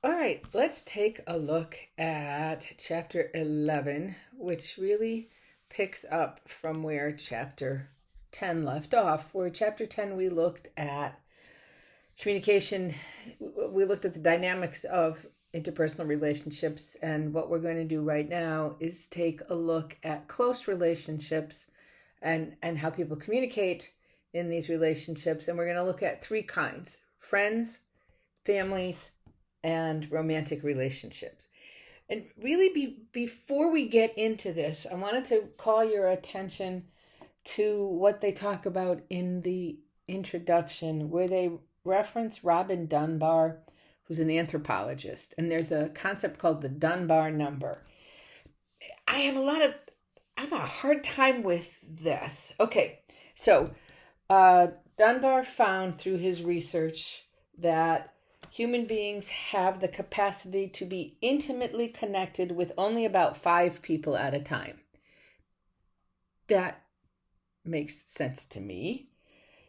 All right, let's take a look at chapter 11, which really picks up from where chapter 10 left off. Where chapter 10 we looked at communication, we looked at the dynamics of interpersonal relationships, and what we're going to do right now is take a look at close relationships and how people communicate in these relationships. And we're going to look at three kinds: friends, families, and romantic relationships. And really, before we get into this, I wanted to call your attention to what they talk about in the introduction, where they reference Robin Dunbar, who's an anthropologist. And there's a concept called the Dunbar Number. I have a hard time with this. Okay, so Dunbar found through his research that human beings have the capacity to be intimately connected with only about 5 people at a time. That makes sense to me.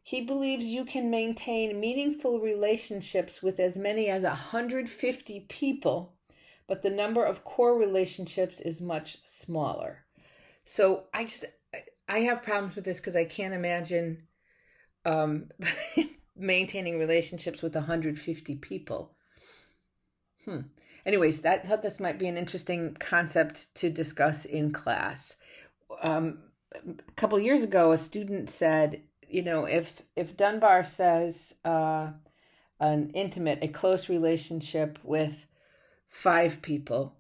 He believes you can maintain meaningful relationships with as many as 150 people, but the number of core relationships is much smaller. So I have problems with this because I can't imagine maintaining relationships with 150 people. Anyways, I thought this might be an interesting concept to discuss in class. A couple of years ago, a student said, if Dunbar says a close relationship with 5 people,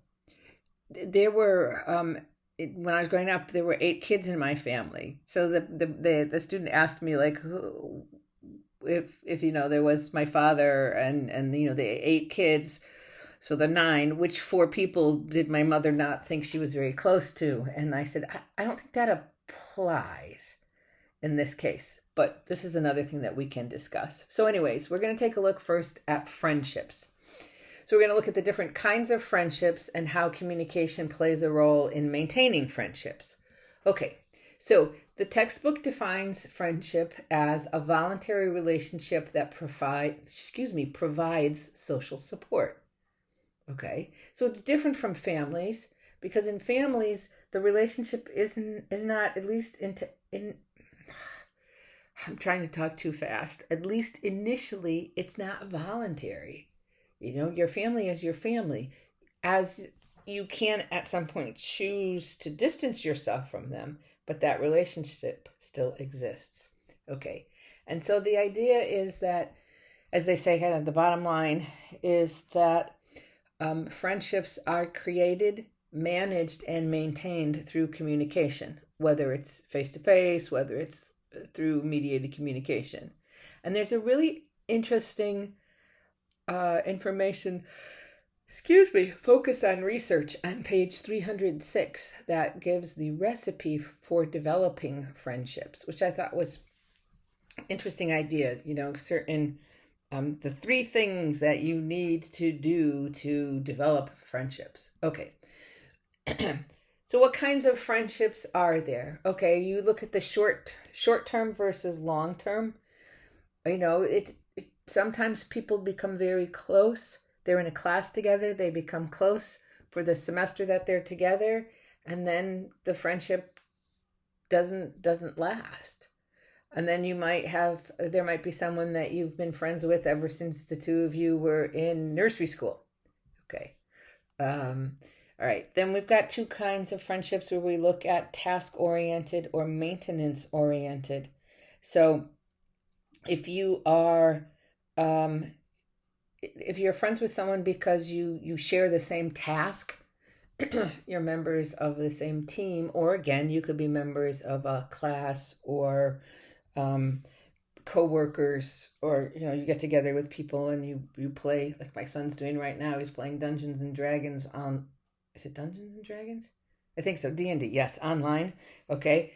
there were when I was growing up, there were 8 kids in my family. So the student asked me, like, if there was my father and the 8 kids, so the 9, which 4 people did my mother not think she was very close to? And I said, I don't think that applies in this case, but this is another thing that we can discuss. So anyways, we're going to take a look first at friendships. So we're going to look at the different kinds of friendships and how communication plays a role in maintaining friendships. Okay, so the textbook defines friendship as a voluntary relationship that provides social support. Okay, so it's different from families, because in families the relationship is not, at least I'm trying to talk too fast. At least initially, it's not voluntary. Your family is your family. As you can at some point choose to distance yourself from them, but that relationship still exists. Okay. And so the idea is that, as they say, kind of the bottom line is that friendships are created, managed, and maintained through communication, whether it's face-to-face, whether it's through mediated communication. And there's a really interesting focus on research on page 306 that gives the recipe for developing friendships, which I thought was an interesting idea. Certain the 3 things that you need to do to develop friendships. Okay. So what kinds of friendships are there? Okay, you look at the short term versus long term. Sometimes people become very close. They're in a class together, they become close for the semester that they're together, and then the friendship doesn't last. And then there might be someone that you've been friends with ever since the 2 of you were in nursery school. Okay. All right, then we've got 2 kinds of friendships where we look at task-oriented or maintenance-oriented. So if you're friends with someone because you share the same task, you're members of the same team, or again, you could be members of a class or co-workers, or you get together with people and you play, like my son's doing right now. He's playing Dungeons and Dragons on, is it Dungeons and Dragons? I think so. D&D, yes, online. Okay,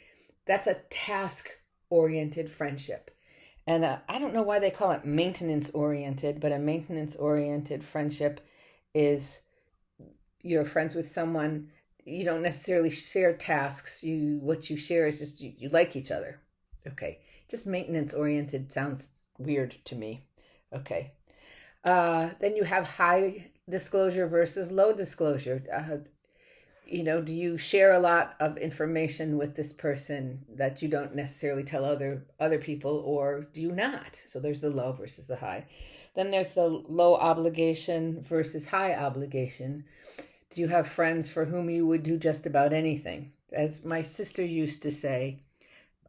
that's a task-oriented friendship. And I don't know why they call it maintenance-oriented, but a maintenance-oriented friendship is you're friends with someone. You don't necessarily share tasks. What you share is just you like each other. Okay, just maintenance-oriented sounds weird to me. Okay. Then you have high disclosure versus low disclosure. Do you share a lot of information with this person that you don't necessarily tell other people, or do you not? So there's the low versus the high. Then there's the low obligation versus high obligation. Do you have friends for whom you would do just about anything? As my sister used to say,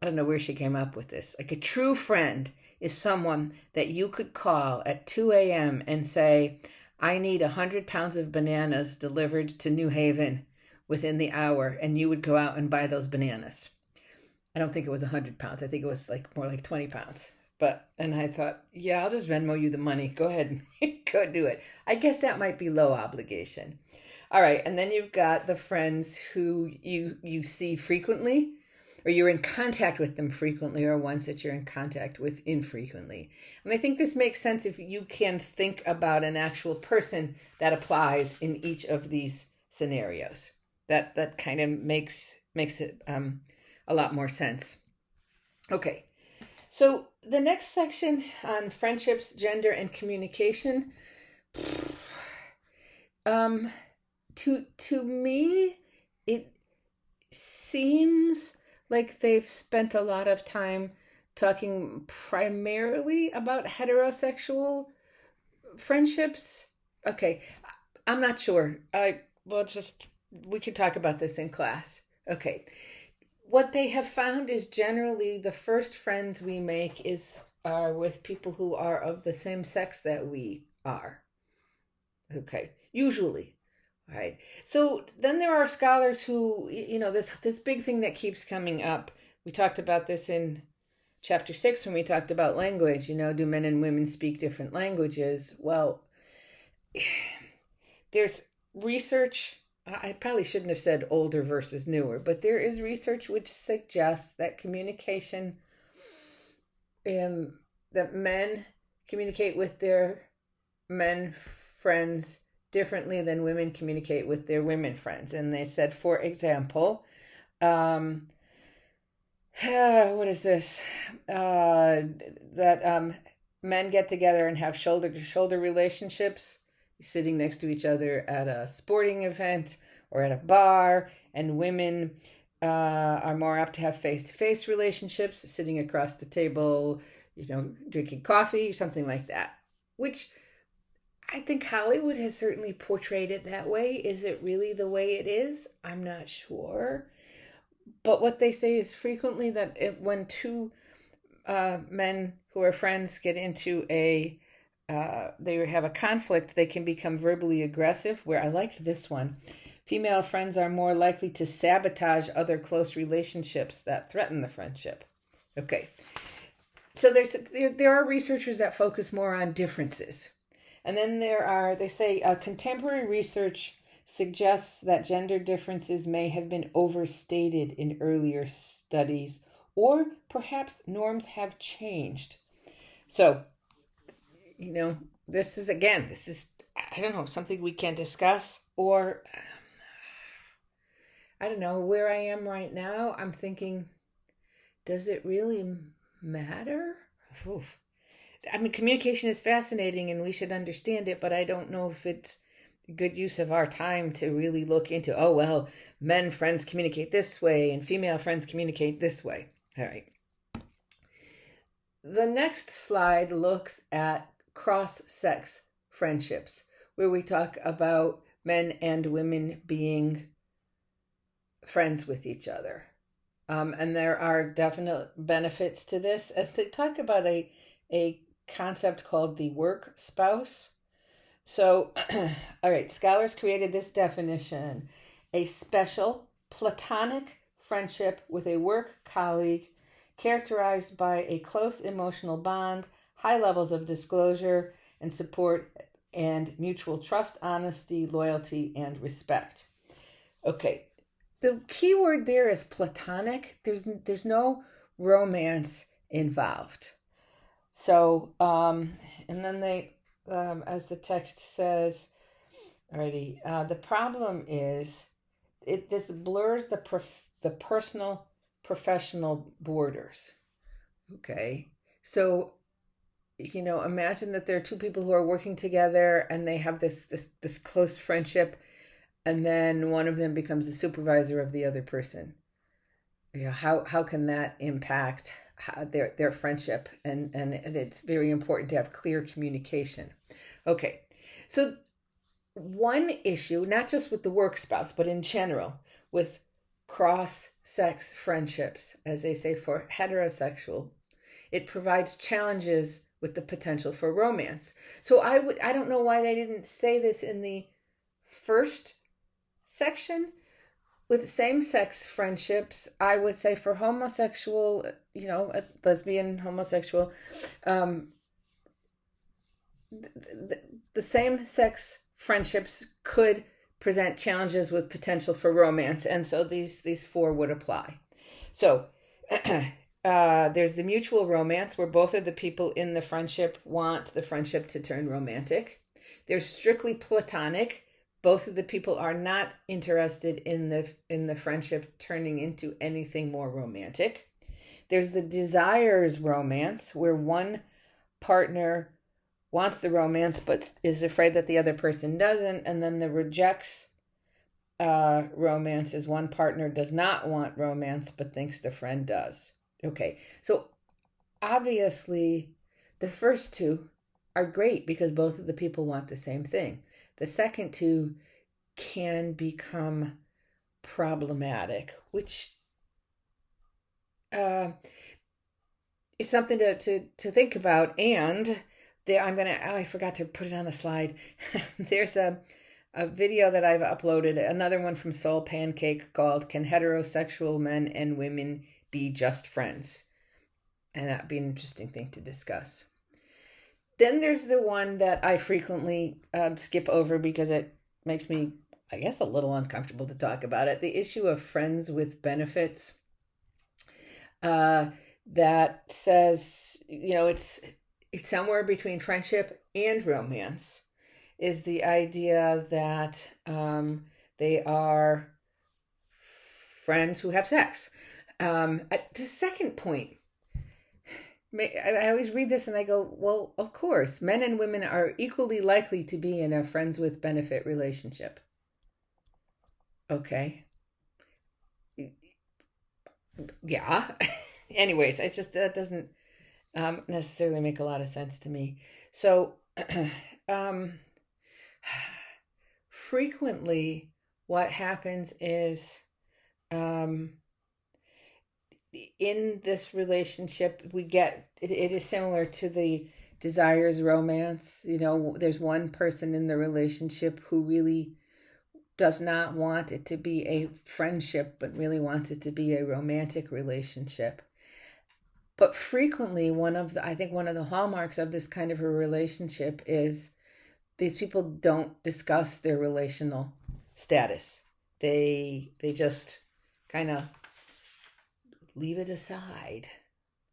I don't know where she came up with this. Like, a true friend is someone that you could call at 2 a.m. and say, I need 100 pounds of bananas delivered to New Haven within the hour, and you would go out and buy those bananas. I don't think it was 100 pounds. I think it was more like 20 pounds. And I thought, yeah, I'll just Venmo you the money. Go ahead and go do it. I guess that might be low obligation. All right. And then you've got the friends who you see frequently, or you're in contact with them frequently, or ones that you're in contact with infrequently. And I think this makes sense if you can think about an actual person that applies in each of these scenarios. That kind of makes it a lot more sense. Okay, so the next section on friendships, gender, and communication. To me, it seems like they've spent a lot of time talking primarily about heterosexual friendships. Okay, I'm not sure. We could talk about this in class. Okay. What they have found is generally the first friends we make are with people who are of the same sex that we are. Okay. Usually. All right. So then there are scholars who, this big thing that keeps coming up. We talked about this in chapter 6 when we talked about language. Do men and women speak different languages? Well, there's research. I probably shouldn't have said older versus newer, but there is research which suggests that communication, that men communicate with their men friends differently than women communicate with their women friends. And they said, for example, what is this? That men get together and have shoulder-to-shoulder relationships, sitting next to each other at a sporting event or at a bar, and women are more apt to have face-to-face relationships, sitting across the table, drinking coffee, something like that, which I think Hollywood has certainly portrayed it that way. Is it really the way it is? I'm not sure. But what they say is frequently that when two men who are friends get into they have a conflict, they can become verbally aggressive, where I liked this one. Female friends are more likely to sabotage other close relationships that threaten the friendship. Okay. So there are researchers that focus more on differences. And then they say contemporary research suggests that gender differences may have been overstated in earlier studies, or perhaps norms have changed. So, this is, I don't know, something we can discuss, or I don't know, where I am right now, I'm thinking, does it really matter? Oof. I mean, communication is fascinating and we should understand it, but I don't know if it's good use of our time to really look into, men friends communicate this way and female friends communicate this way. All right. The next slide looks at cross-sex friendships, where we talk about men and women being friends with each other. And there are definite benefits to this. And they talk about a concept called the work spouse. So, all right, scholars created this definition: a special platonic friendship with a work colleague characterized by a close emotional bond, high levels of disclosure and support, and mutual trust, honesty, loyalty, and respect. Okay, the key word there is platonic. There's no romance involved. So, and then they, as the text says, already, the problem is this blurs the personal professional borders. Okay, so imagine that there are two people who are working together and they have this close friendship, and then one of them becomes the supervisor of the other person. How can that impact their friendship? And it's very important to have clear communication. Okay, so one issue, not just with the work spouse, but in general, with cross-sex friendships, as they say for heterosexual, it provides challenges with the potential for romance. So I don't know why they didn't say this in the first section. With same-sex friendships, I would say for homosexual, a lesbian, homosexual, the same-sex friendships could present challenges with potential for romance, and so these four would apply. So there's the mutual romance, where both of the people in the friendship want the friendship to turn romantic. There's strictly platonic. Both of the people are not interested in the friendship turning into anything more romantic. There's the desires romance, where one partner wants the romance but is afraid that the other person doesn't. And then the rejects romance is one partner does not want romance but thinks the friend does. Okay, so obviously the first two are great because both of the people want the same thing. The second two can become problematic, which is something to think about. And I forgot to put it on the slide. There's a video that I've uploaded, another one from Soul Pancake, called "Can Heterosexual Men and Women Be Just Friends?" And that'd be an interesting thing to discuss. Then there's the one that I frequently skip over because it makes me, I guess, a little uncomfortable to talk about it. The issue of friends with benefits. That says, it's somewhere between friendship and romance, is the idea that they are friends who have sex. The second point, I always read this and I go, well, of course, men and women are equally likely to be in a friends with benefit relationship. Okay. Yeah. Anyways, it's just, that doesn't necessarily make a lot of sense to me. So, frequently what happens is, in this relationship, we get, it is similar to the desires romance. There's one person in the relationship who really does not want it to be a friendship, but really wants it to be a romantic relationship. But frequently, one of the hallmarks of this kind of a relationship is these people don't discuss their relational status. They just kind of leave it aside.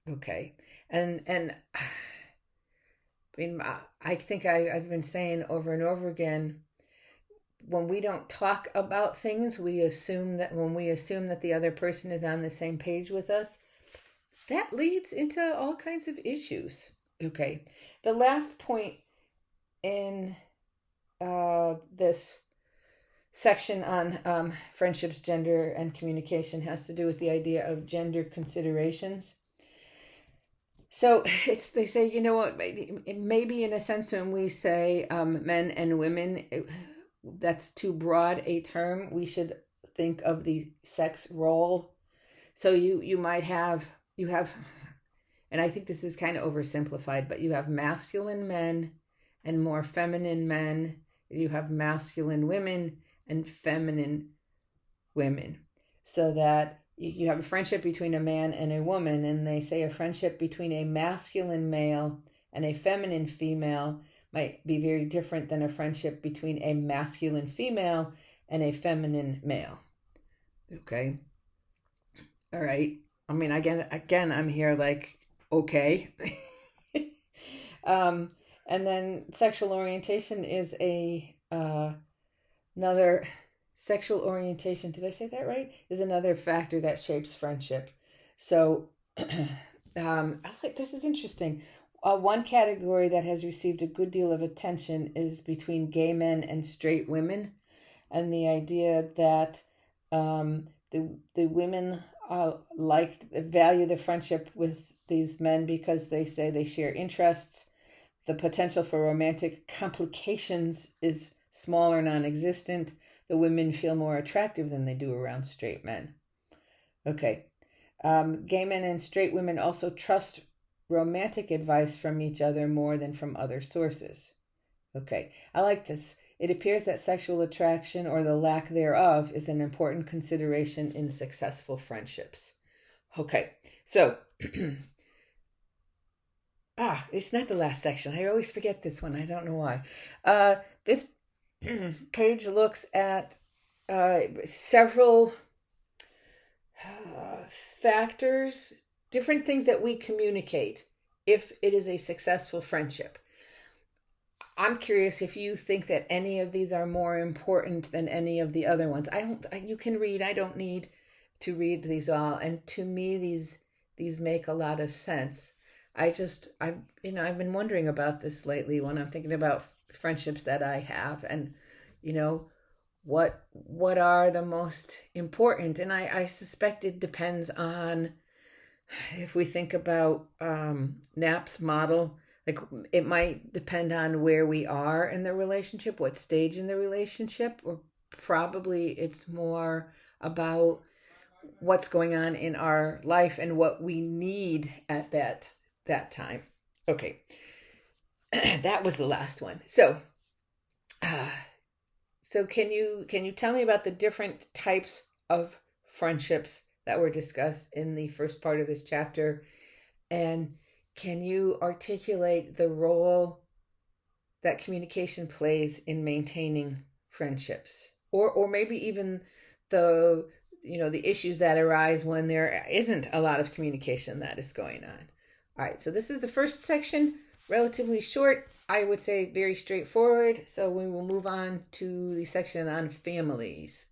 Okay. And I think I've been saying over and over again, when we don't talk about things, when we assume that the other person is on the same page with us, that leads into all kinds of issues. Okay. The last point in this section on friendships, gender, and communication has to do with the idea of gender considerations. So they say, maybe in a sense when we say men and women, that's too broad a term. We should think of the sex role. So you have, and I think this is kind of oversimplified, but you have masculine men and more feminine men. You have masculine women and feminine women. So that you have a friendship between a man and a woman, and they say a friendship between a masculine male and a feminine female might be very different than a friendship between a masculine female and a feminine male. Okay. All right. I mean, again, I'm here like, okay. And then sexual orientation is another sexual orientation. Did I say that right? Is another factor that shapes friendship. So, I think this is interesting. One category that has received a good deal of attention is between gay men and straight women, and the idea that the women value the friendship with these men because they say they share interests. The potential for romantic complications is small or non-existent. The women feel more attractive than they do around straight men. Okay. Gay men and straight women also trust romantic advice from each other more than from other sources. Okay, I like this. It appears that sexual attraction or the lack thereof is an important consideration in successful friendships. Okay, so, it's not the last section. I always forget this one. I don't know why. This page looks at several factors, different things that we communicate if it is a successful friendship. I'm curious if you think that any of these are more important than any of the other ones. You can read. I don't need to read these all. And to me, these make a lot of sense. I've been wondering about this lately when I'm thinking about friendships that I have, and what are the most important. And I suspect it depends on, if we think about Knapp's model, like it might depend on where we are in the relationship, what stage in the relationship, or probably it's more about what's going on in our life and what we need at that time. Okay, that was the last one. So can you tell me about the different types of friendships that were discussed in the first part of this chapter? And can you articulate the role that communication plays in maintaining friendships? Or maybe even the issues that arise when there isn't a lot of communication that is going on. All right, so this is the first section, relatively short, I would say very straightforward. So we will move on to the section on families.